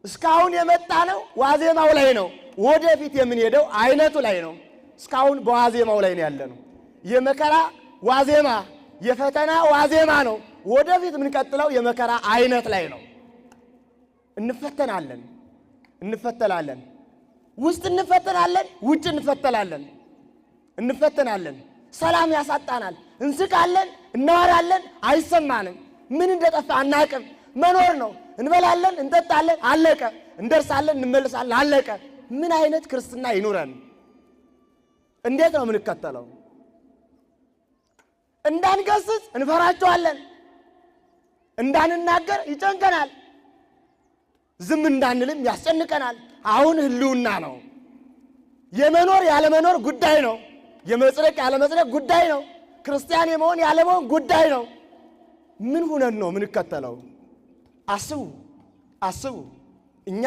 እስካሁን የመጣነው ዋዜማው ላይ ነው። ወደፊት የምንሄደው አይነቱ ላይ ነው። እስካሁን በዋዜማው ላይ ነው ያለነው። የመከራ ዋዜማ የፈተና ዋዜማ ነው። ወደፊት የምንቀጥለው የመከራ አይነት ላይ ነው። እንፈተናለን። ውስጥ እንፈተናለን፣ ውጭ እንፈተናለን። ሰላም ያሳጣናል። እንስቃለን፣ እናወራለን፣ አይሰማንም። ምን እንደጠፋ አናቅም። መኖር ነው። እንበላለን፣ እንጠጣለን፣ አለቀ። እንደርሳለን፣ እንመለሳለን፣ አለቀ። ምን አይነት ክርስትና ይኑረን? እንዴት ነው የምንከተለው? እንዳንገስጽ እንፈራቸዋለን። እንዳንናገር ይጨንቀናል። ዝም እንዳንልም ያስጨንቀናል። አሁን ህልውና ነው። የመኖር ያለመኖር ጉዳይ ነው። የመጽደቅ ያለመጽደቅ ጉዳይ ነው። ክርስቲያን የመሆን ያለመሆን ጉዳይ ነው። ምን ሆነን ነው የምንከተለው? አስቡ። እኛ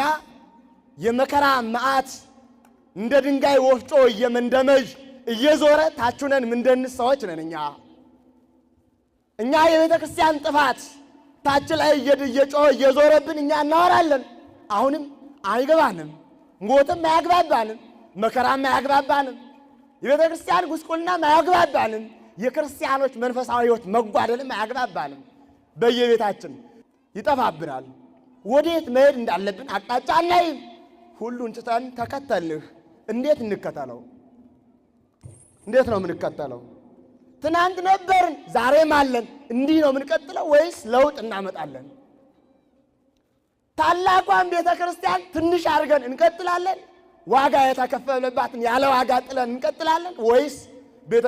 የመከራ መዓት እንደ ድንጋይ ወፍጮ እየመንደመዥ እየዞረ ታቹነን ምንደንስ ሰዎች ነን። እኛ የቤተ ክርስቲያን ጥፋት ታች ላይ እየጮኸ እየዞረብን እኛ እናወራለን። አሁንም አይገባንም። ሞትም አያግባባንም። መከራም አያግባባንም። የቤተ ክርስቲያን ጉስቁልናም አያግባባንም። የክርስቲያኖች መንፈሳዊ ሕይወት መጓደልም አያግባባንም። በየቤታችን ይጠፋብናል። ወዴት መሄድ እንዳለብን አቅጣጫ አናይም። ሁሉን ትተን ተከተልንህ። እንዴት እንከተለው? እንዴት ነው የምንከተለው? ትናንት ነበርን፣ ዛሬም አለን። እንዲህ ነው የምንቀጥለው ወይስ ለውጥ እናመጣለን? ታላቋን ቤተ ክርስቲያን ትንሽ አድርገን እንቀጥላለን? ዋጋ የተከፈለባትን ያለ ዋጋ ጥለን እንቀጥላለን? ወይስ ቤተ